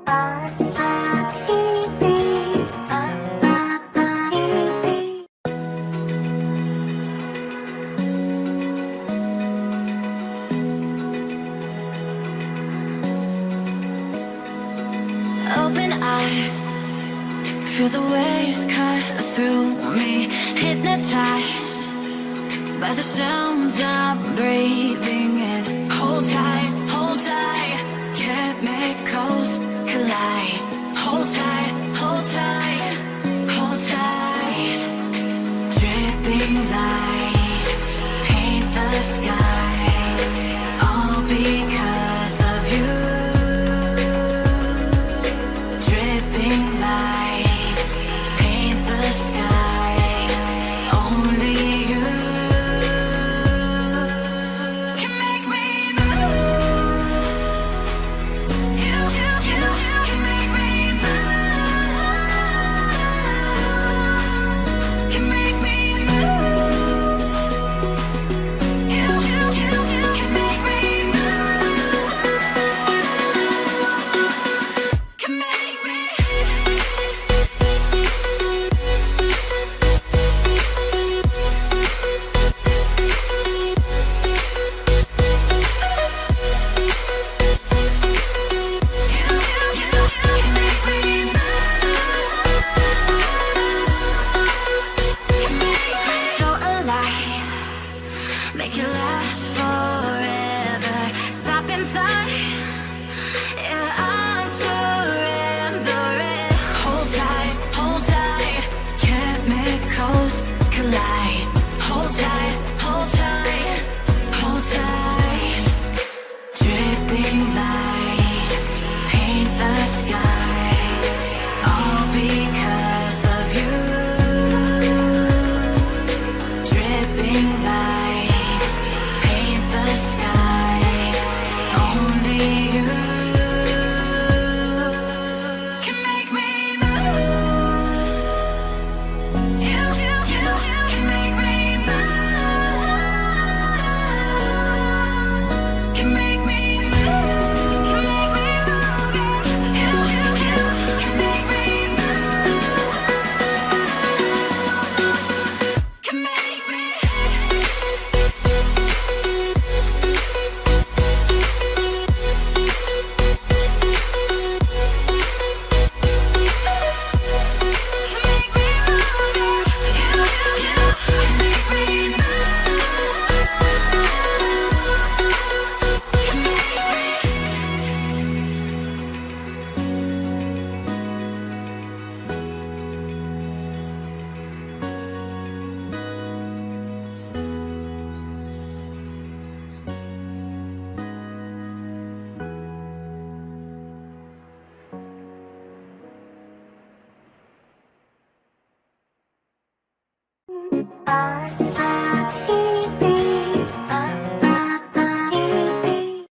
Open eye, feel the waves cut through me, hypnotized by the sounds I'm breathing in. Hold tight, chemicals collide. Hold tight, hold tight, hold tight. Dripping lights paint the skies, all because of you. Dripping lights paint the skies, only you can make me move. You can make me move. Can make me move. You can make me move. Can make me. So alive, make it last forever. Stop in time, yeah, I'm surrendering. Hold tight, chemicals collide. Hold tight, hold tight, hold tight. Dripping lights paint the skies, all because of you. Dripping lights paint the skies, only you can make me move. You can make me move. Can make me move. Can make me move. You can make me move. Can make me. Bye.